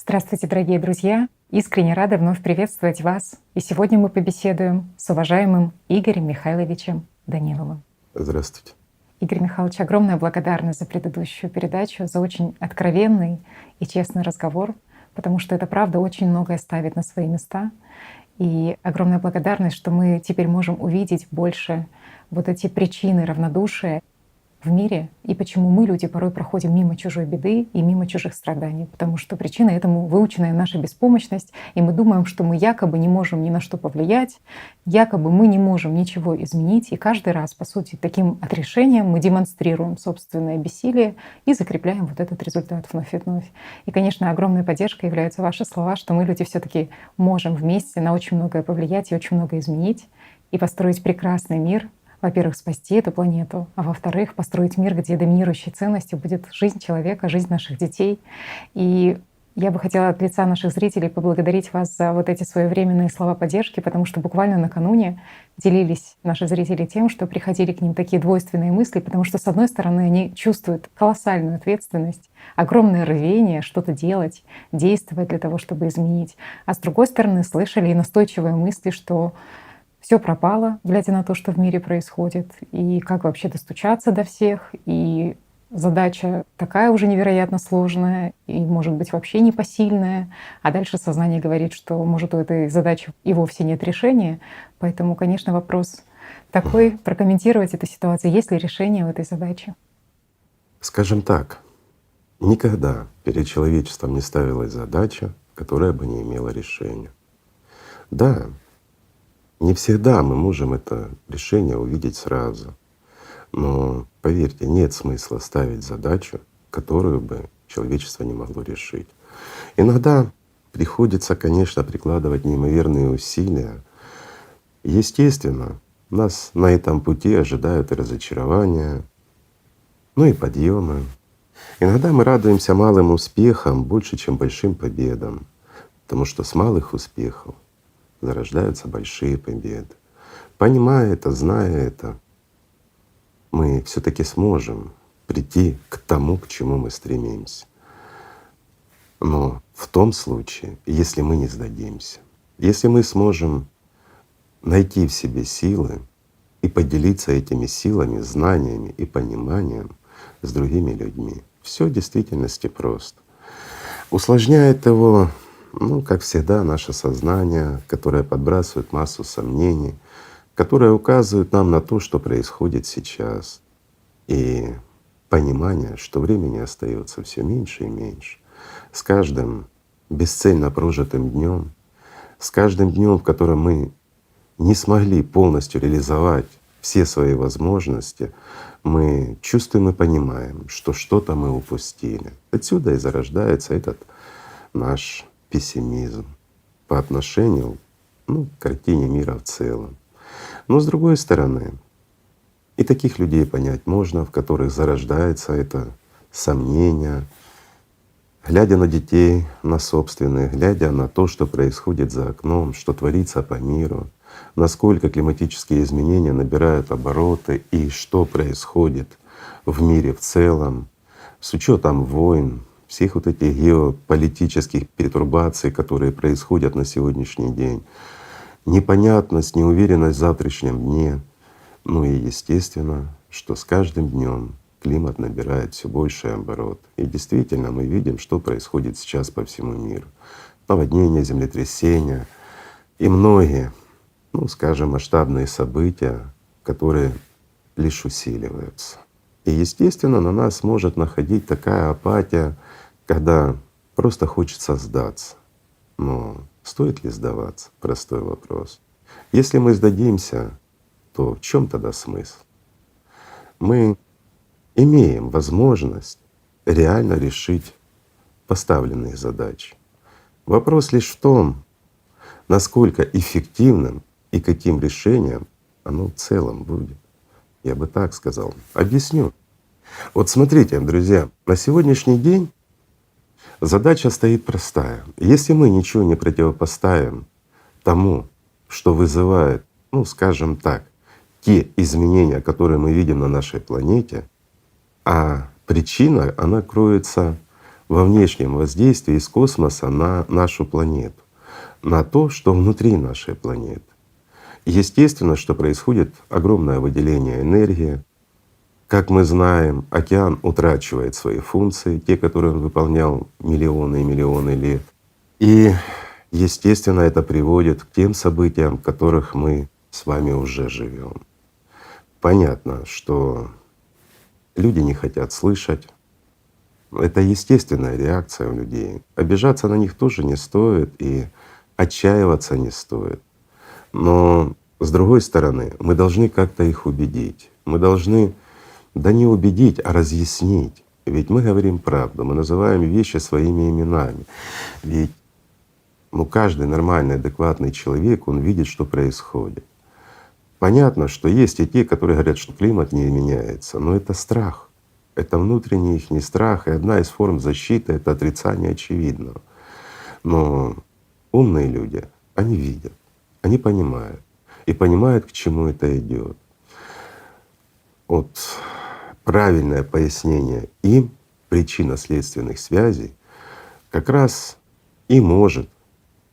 Здравствуйте, дорогие друзья! Искренне рада вновь приветствовать вас. И сегодня мы побеседуем с уважаемым Игорем Михайловичем Даниловым. Здравствуйте. Игорь Михайлович, огромная благодарность за предыдущую передачу, за очень откровенный и честный разговор, потому что это правда очень многое ставит на свои места. И огромная благодарность, что мы теперь можем увидеть больше вот эти причины равнодушия в мире и почему мы, люди, порой проходим мимо чужой беды и мимо чужих страданий. Потому что причина этому выученная наша беспомощность, и мы думаем, что мы якобы не можем ни на что повлиять, якобы мы не можем ничего изменить. И каждый раз, по сути, таким отрешением мы демонстрируем собственное бессилие и закрепляем вот этот результат вновь и вновь. И, конечно, огромной поддержкой являются ваши слова, что мы, люди, все таки можем вместе на очень многое повлиять и очень многое изменить, и построить прекрасный мир. Во-первых, спасти эту планету, а во-вторых, построить мир, где доминирующей ценностью будет жизнь человека, жизнь наших детей. И я бы хотела от лица наших зрителей поблагодарить вас за вот эти своевременные слова поддержки, потому что буквально накануне делились наши зрители тем, что приходили к ним такие двойственные мысли, потому что, с одной стороны, они чувствуют колоссальную ответственность, огромное рвение что-то делать, действовать для того, чтобы изменить, а с другой стороны, слышали и настойчивые мысли, что все пропало, глядя на то, что в мире происходит, и как вообще достучаться до всех, и задача такая уже невероятно сложная и, может быть, вообще непосильная. А дальше сознание говорит, что, может, у этой задачи и вовсе нет решения. Поэтому, конечно, вопрос такой: прокомментировать эту ситуацию. Есть ли решение у этой задачи? Скажем так, никогда перед человечеством не ставилась задача, которая бы не имела решения. Да, не всегда мы можем это решение увидеть сразу. Но поверьте, нет смысла ставить задачу, которую бы человечество не могло решить. Иногда приходится, конечно, прикладывать неимоверные усилия. Естественно, нас на этом пути ожидают и разочарования, ну и подъемы. Иногда мы радуемся малым успехам больше, чем большим победам, потому что с малых успехов зарождаются большие победы. Понимая это, зная это, мы все-таки сможем прийти к тому, к чему мы стремимся. Но в том случае, если мы не сдадимся, если мы сможем найти в себе силы и поделиться этими силами, знаниями и пониманием с другими людьми, все в действительности просто. Усложняет его, как всегда, наше сознание, которое подбрасывает массу сомнений, которое указывает нам на то, что происходит сейчас. И понимание, что времени остается все меньше и меньше. С каждым бесцельно прожитым днем, с каждым днем, в котором мы не смогли полностью реализовать все свои возможности, мы чувствуем и понимаем, что что-то мы упустили. Отсюда и зарождается этот наш пессимизм по отношению к картине мира в целом. Но с другой стороны, и таких людей понять можно, в которых зарождается это сомнение, глядя на детей, на собственных, глядя на то, что происходит за окном, что творится по миру, насколько климатические изменения набирают обороты и что происходит в мире в целом, с учетом войн, всех вот этих геополитических пертурбаций, которые происходят на сегодняшний день, непонятность, неуверенность в завтрашнем дне. Ну и естественно, что с каждым днем климат набирает все больший оборот. И действительно мы видим, что происходит сейчас по всему миру. Наводнения, землетрясения и многие, скажем, масштабные события, которые лишь усиливаются. И естественно, на нас может находить такая апатия, когда просто хочется сдаться. Но стоит ли сдаваться? Простой вопрос. Если мы сдадимся, то в чем тогда смысл? Мы имеем возможность реально решить поставленные задачи. Вопрос лишь в том, насколько эффективным и каким решением оно в целом будет. Я бы так сказал. Объясню. Вот смотрите, друзья, на сегодняшний день задача стоит простая. Если мы ничего не противопоставим тому, что вызывает, скажем так, те изменения, которые мы видим на нашей планете, а причина, она кроется во внешнем воздействии из космоса на нашу планету, на то, что внутри нашей планеты. Естественно, что происходит огромное выделение энергии. Как мы знаем, океан утрачивает свои функции, те, которые он выполнял миллионы и миллионы лет. И естественно, это приводит к тем событиям, в которых мы с вами уже живем. Понятно, что люди не хотят слышать. Это естественная реакция у людей. Обижаться на них тоже не стоит и отчаиваться не стоит. Но с другой стороны, мы должны как-то их убедить. Мы должны, да не убедить, а разъяснить. Ведь мы говорим правду, мы называем вещи своими именами. Ведь каждый нормальный, адекватный человек, он видит, что происходит. Понятно, что есть и те, которые говорят, что климат не меняется, но это страх. Это внутренний их страх, и одна из форм защиты — это отрицание очевидного. Но умные люди, они видят, они понимают и понимают, к чему это идет. Вот правильное пояснение им причинно-следственных связей как раз и может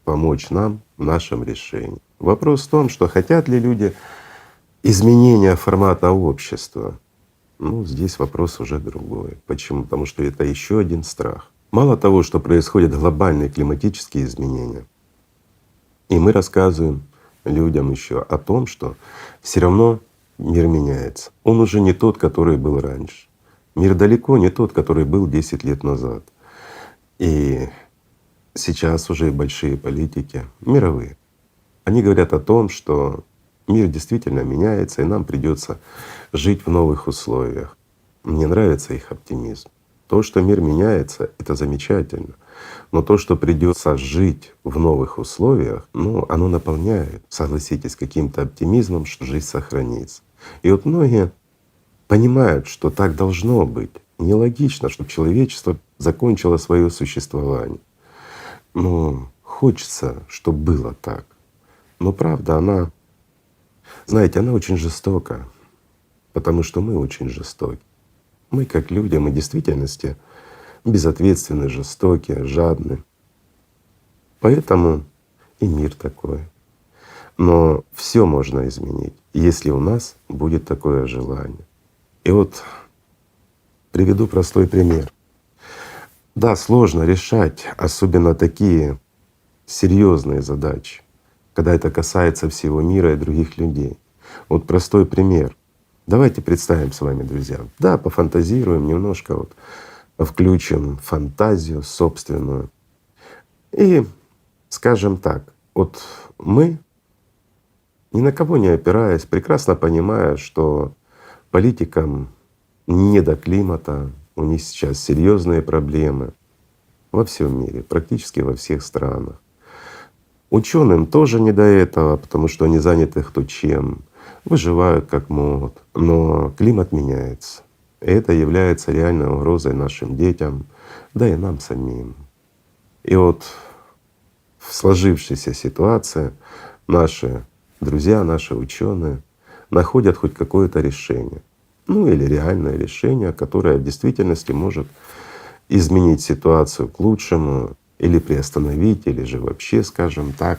помочь нам в нашем решении. Вопрос в том, что хотят ли люди изменения формата общества. Здесь вопрос уже другой. Почему? Потому что это еще один страх. Мало того, что происходят глобальные климатические изменения, и мы рассказываем людям еще о том, что все равно мир меняется. Он уже не тот, который был раньше. Мир далеко не тот, который был 10 лет назад. И сейчас уже большие политики, мировые, они говорят о том, что мир действительно меняется, и нам придется жить в новых условиях. Мне нравится их оптимизм. То, что мир меняется, это замечательно. Но то, что придется жить в новых условиях, оно наполняет, согласитесь, каким-то оптимизмом, что жизнь сохранится. И вот многие понимают, что так должно быть. Нелогично, чтобы человечество закончило свое существование. Но хочется, чтобы было так. Но правда, она, знаете, она очень жестока, потому что мы очень жестоки. Мы как люди, мы в действительности безответственны, жестоки, жадны. Поэтому и мир такой. Но все можно изменить, если у нас будет такое желание. И вот приведу простой пример. Да, сложно решать, особенно такие серьезные задачи, когда это касается всего мира и других людей. Вот простой пример. Давайте представим с вами, друзья. Да, пофантазируем немножко, включим фантазию собственную. И скажем так, вот мы, ни на кого не опираясь, прекрасно понимая, что политикам не до климата, у них сейчас серьезные проблемы во всем мире, практически во всех странах. Ученым тоже не до этого, потому что они заняты кто чем, выживают как могут. Но климат меняется. И это является реальной угрозой нашим детям, да и нам самим. И вот в сложившейся ситуации наши друзья, наши ученые находят хоть какое-то решение. Или реальное решение, которое в действительности может изменить ситуацию к лучшему, или приостановить, или же вообще, скажем так,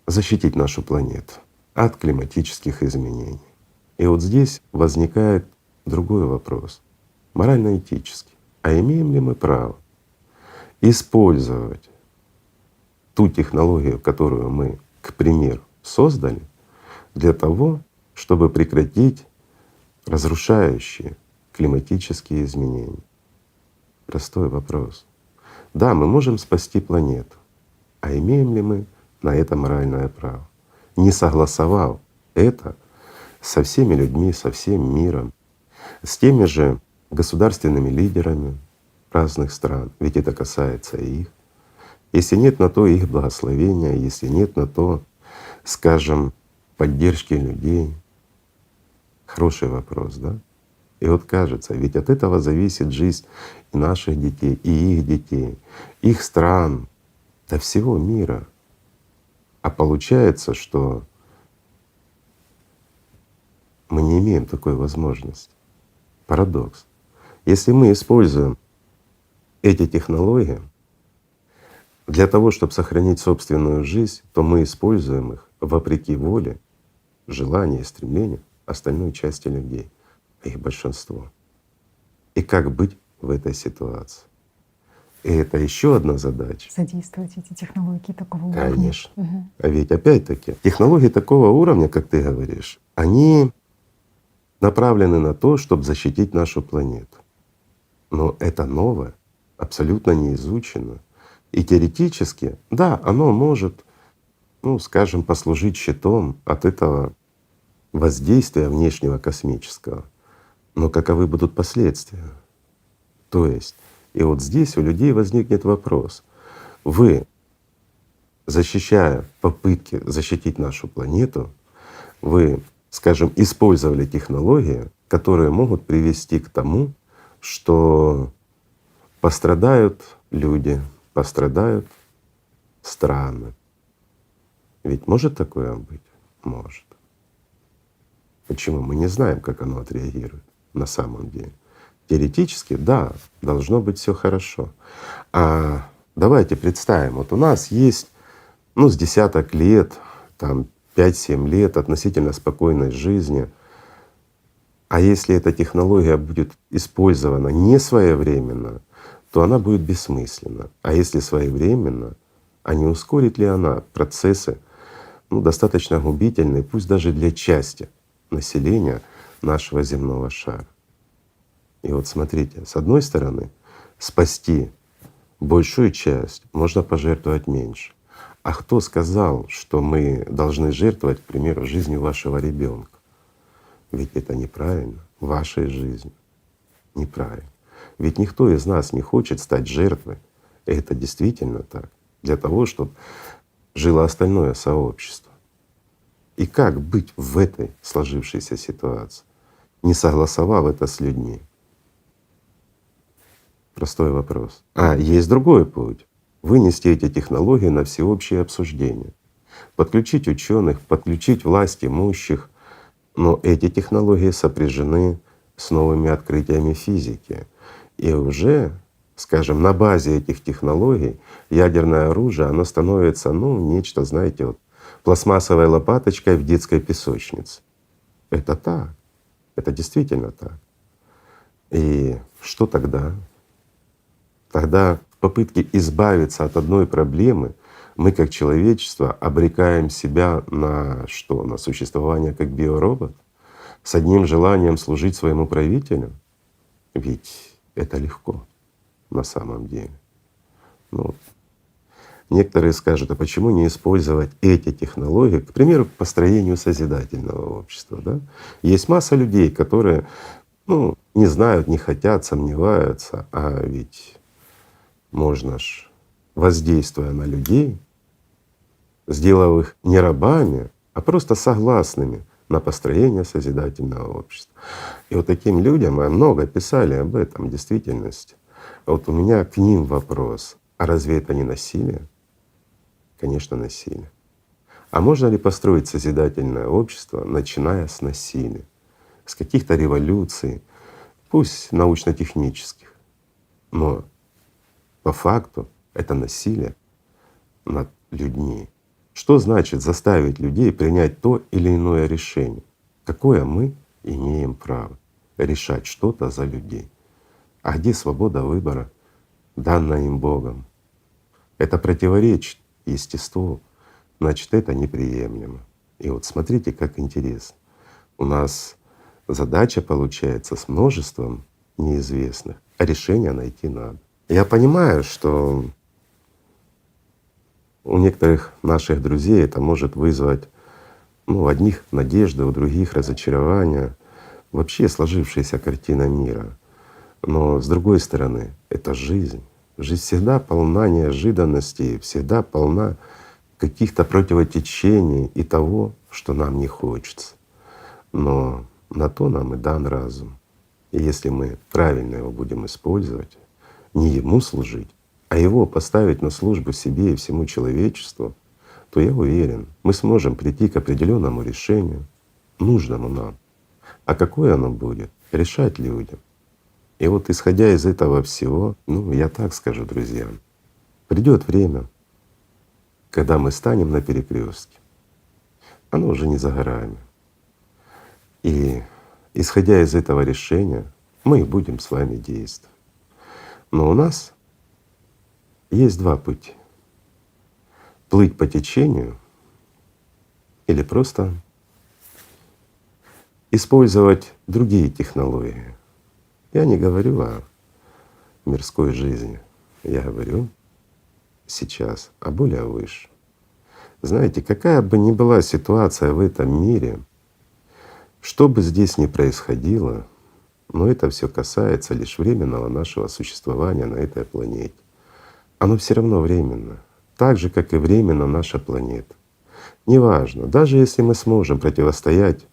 защитить нашу планету от климатических изменений. И вот здесь возникает другой вопрос, морально-этический. А имеем ли мы право использовать ту технологию, которую мы, к примеру, создали, для того, чтобы прекратить разрушающие климатические изменения? Простой вопрос. Да, мы можем спасти планету, а имеем ли мы на это моральное право, не согласовав это со всеми людьми, со всем миром, с теми же государственными лидерами разных стран, ведь это касается и их. Если нет на то их благословения, если нет на то, скажем, поддержки людей. Хороший вопрос, да? И вот кажется, ведь от этого зависит жизнь и наших детей, и их детей, их стран, до всего мира. А получается, что мы не имеем такой возможности. Парадокс. Если мы используем эти технологии для того, чтобы сохранить собственную жизнь, то мы используем их вопреки воле, желанию и стремлению остальной части людей, а их большинство. И как быть в этой ситуации? И это еще одна задача. Задействовать эти технологии такого уровня. Конечно. Мгм. А ведь опять-таки технологии такого уровня, как ты говоришь, они направлены на то, чтобы защитить нашу планету. Но это новое, абсолютно не изучено. И теоретически, да, оно может, ну, скажем, послужить щитом от этого воздействия внешнего космического. Но каковы будут последствия? То есть, и вот здесь у людей возникнет вопрос. Вы, защищая попытки защитить нашу планету, вы, скажем, использовали технологии, которые могут привести к тому, что пострадают люди, пострадают страны. Ведь может такое быть? Может. Почему? Мы не знаем, как оно отреагирует на самом деле. Теоретически, да, должно быть все хорошо. А давайте представим, вот у нас есть ну, с десяток лет, там 5-7 лет относительно спокойной жизни. А если эта технология будет использована не своевременно, то она будет бессмысленна. А если своевременно, а не ускорит ли она процессы, ну, достаточно губительные, пусть даже для части населения нашего земного шара? И вот смотрите, с одной стороны, спасти большую часть можно пожертвовать меньше. А кто сказал, что мы должны жертвовать, к примеру, жизнью вашего ребенка? Ведь это неправильно, вашей жизнью. Неправильно. Ведь никто из нас не хочет стать жертвой. И это действительно так. Для того, чтобы жило остальное сообщество. И как быть в этой сложившейся ситуации, не согласовав это с людьми? Простой вопрос. А есть другой путь. Вынести эти технологии на всеобщее обсуждение. Подключить ученых, подключить власть имущих. Но эти технологии сопряжены с новыми открытиями физики. И уже, скажем, на базе этих технологий ядерное оружие, оно становится, ну, нечто, знаете, вот пластмассовой лопаточкой в детской песочнице. Это так. Это действительно так. И что тогда? Тогда в попытке избавиться от одной проблемы мы как человечество обрекаем себя на что? На существование как биоробот? С одним желанием служить своему правителю? Ведь это легко на самом деле. Ну, некоторые скажут, а почему не использовать эти технологии, к примеру, к построению созидательного общества? Да? Есть масса людей, которые ну, не знают, не хотят, сомневаются, а ведь можно ж, воздействуя на людей, сделав их не рабами, а просто согласными на построение созидательного общества. И вот таким людям мы много писали об этом в действительности. А вот у меня к ним вопрос: а разве это не насилие? Конечно, насилие. А можно ли построить созидательное общество, начиная с насилия, с каких-то революций, пусть научно-технических, но по факту это насилие над людьми. Что значит заставить людей принять то или иное решение? Какое мы имеем право решать что-то за людей? А где свобода выбора, данная им Богом? Это противоречит естеству, значит, это неприемлемо. И вот смотрите, как интересно. У нас задача получается с множеством неизвестных, а решение найти надо. Я понимаю, что у некоторых наших друзей это может вызвать, ну, у одних надежды, у других разочарования, вообще сложившаяся картина мира. Но с другой стороны, это жизнь. Жизнь всегда полна неожиданностей, всегда полна каких-то противотечений и того, что нам не хочется. Но на то нам и дан разум. И если мы правильно его будем использовать, не ему служить, а его поставить на службу себе и всему человечеству, то я уверен, мы сможем прийти к определенному решению, нужному нам. А какое оно будет, решать людям. И вот исходя из этого всего, ну, я так скажу, друзья, придет время, когда мы станем на перекрестке. Оно уже не за горами. И исходя из этого решения, мы и будем с вами действовать. Но у нас есть два пути: плыть по течению или просто использовать другие технологии. Я не говорю о мирской жизни, я говорю сейчас о более высшем. Знаете, какая бы ни была ситуация в этом мире, что бы здесь ни происходило, но это все касается лишь временного нашего существования на этой планете. Оно все равно временно, так же, как и временно наша планета. Неважно, даже если мы сможем противостоять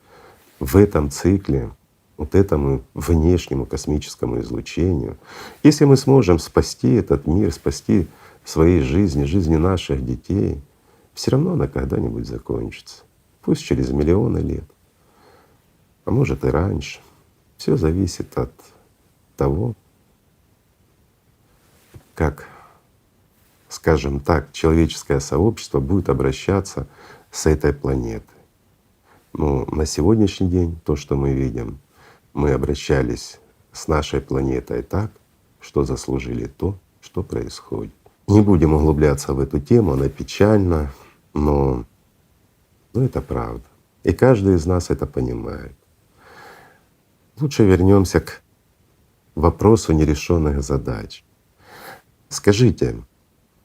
в этом цикле вот этому внешнему космическому излучению, если мы сможем спасти этот мир, спасти своей жизни, жизни наших детей, все равно она когда-нибудь закончится. Пусть через миллионы лет, а может и раньше. Все зависит от того, как, скажем так, человеческое сообщество будет обращаться с этой планетой. Но на сегодняшний день то, что мы видим, мы обращались с нашей планетой так, что заслужили то, что происходит. Не будем углубляться в эту тему, она печальна, но это правда. И каждый из нас это понимает. Лучше вернемся к вопросу нерешенных задач. Скажите,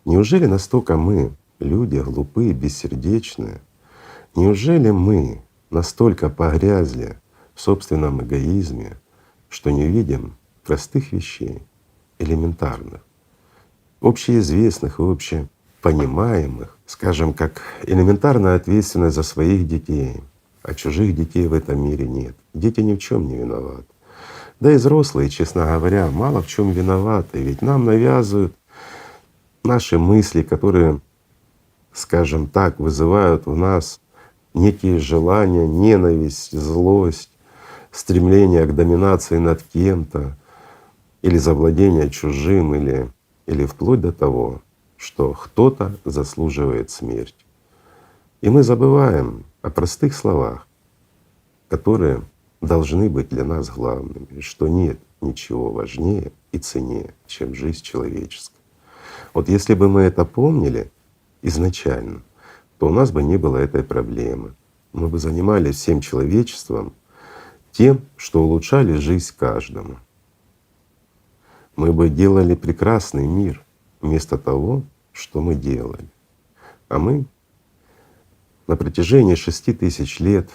неужели настолько мы, люди, глупые, бессердечные? Неужели мы настолько погрязли в собственном эгоизме, что не видим простых вещей, элементарных, общеизвестных и общепонимаемых, скажем, как элементарная ответственность за своих детей, а чужих детей в этом мире нет. Дети ни в чем не виноваты. Да и взрослые, честно говоря, мало в чем виноваты, ведь нам навязывают наши мысли, которые, скажем так, вызывают в нас некие желания, ненависть, злость, стремление к доминации над кем-то или завладение чужим, или вплоть до того, что кто-то заслуживает смерти. И мы забываем о простых словах, которые должны быть для нас главными, что нет ничего важнее и ценнее, чем жизнь человеческая. Вот если бы мы это помнили изначально, то у нас бы не было этой проблемы. Мы бы занимались всем человечеством тем, что улучшали жизнь каждому. Мы бы делали прекрасный мир вместо того, что мы делали. А мы на протяжении 6000 лет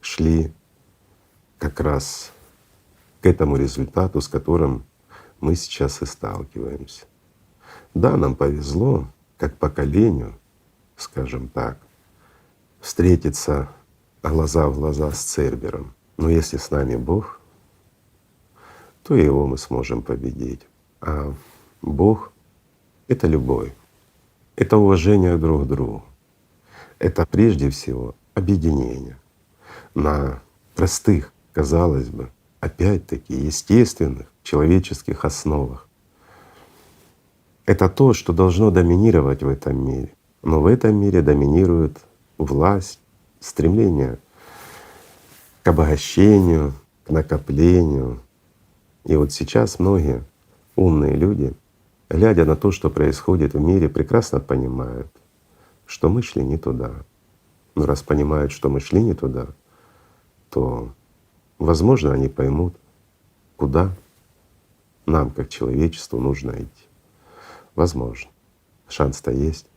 шли как раз к этому результату, с которым мы сейчас и сталкиваемся. Да, нам повезло, как поколению, скажем так, встретиться глаза в глаза с Цербером. Но если с нами Бог, то и его мы сможем победить. А Бог — это любовь, это уважение друг к другу, это прежде всего объединение на простых, казалось бы, опять-таки естественных человеческих основах. Это то, что должно доминировать в этом мире. Но в этом мире доминирует власть, стремление к обогащению, к накоплению. И вот сейчас многие умные люди, глядя на то, что происходит в мире, прекрасно понимают, что мы шли не туда. Но раз понимают, что мы шли не туда, то, возможно, они поймут, куда нам, как человечеству, нужно идти. Возможно. Шанс-то есть.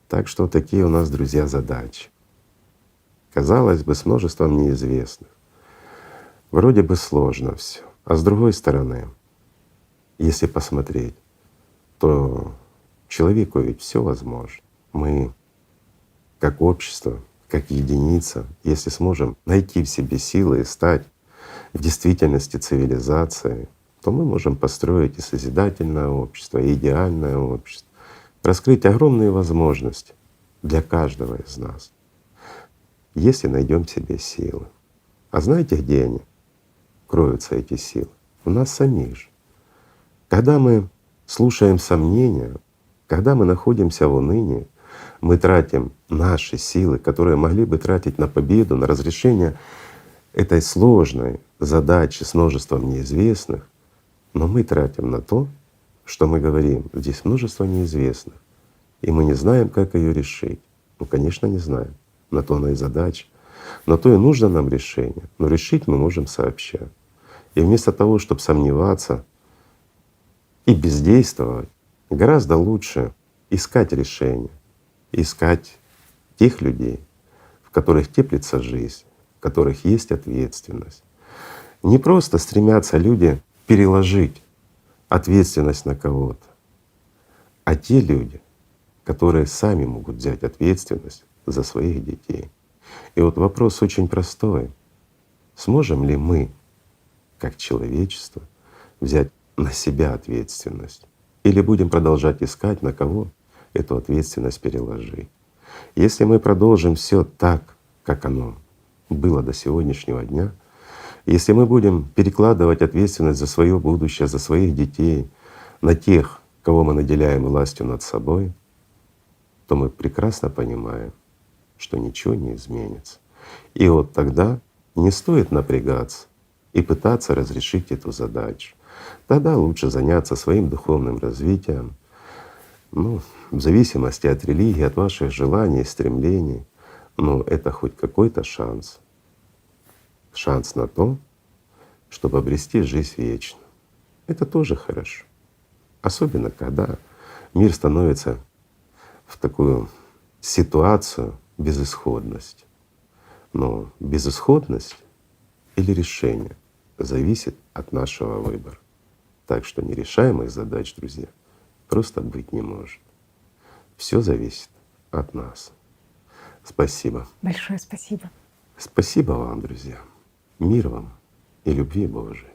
Так что такие у нас, друзья, задачи. Казалось бы, с множеством неизвестных. Вроде бы сложно все. А с другой стороны, если посмотреть, то человеку ведь все возможно. Мы, как общество, как единица, если сможем найти в себе силы и стать в действительности цивилизацией, то мы можем построить и созидательное общество, и идеальное общество, раскрыть огромные возможности для каждого из нас, если найдем в себе силы. А знаете, где они? кроются эти силы? В нас самих же. Когда мы слушаем сомнения, когда мы находимся в унынии, мы тратим наши силы, которые могли бы тратить на победу, на разрешение этой сложной задачи с множеством неизвестных, но мы тратим на то, что мы говорим, здесь множество неизвестных, и мы не знаем, как ее решить. Ну, конечно, не знаем. На то она и задача. На то и нужно нам решение. Но решить мы можем сообща. И вместо того, чтобы сомневаться и бездействовать, гораздо лучше искать решение, искать тех людей, в которых теплится жизнь, в которых есть ответственность. Не просто стремятся люди переложить ответственность на кого-то, а те люди, которые сами могут взять ответственность за своих детей. И вот вопрос очень простой. Сможем ли мы, как человечество, взять на себя ответственность? Или будем продолжать искать, на кого эту ответственность переложить? Если мы продолжим все так, как оно было до сегодняшнего дня, если мы будем перекладывать ответственность за свое будущее, за своих детей на тех, кого мы наделяем властью над собой, то мы прекрасно понимаем, что ничего не изменится. И вот тогда не стоит напрягаться и пытаться разрешить эту задачу. Тогда лучше заняться своим духовным развитием, ну, в зависимости от религии, от ваших желаний, стремлений, но это хоть какой-то шанс. Шанс на то, чтобы обрести жизнь вечную. Это тоже хорошо. Особенно когда мир становится в такую ситуацию безысходности. Но безысходность или решение зависит от нашего выбора. Так что нерешаемых задач, друзья, просто быть не может. Все зависит от нас. Спасибо. Большое спасибо. Спасибо вам, друзья. Мир вам и любви Божией.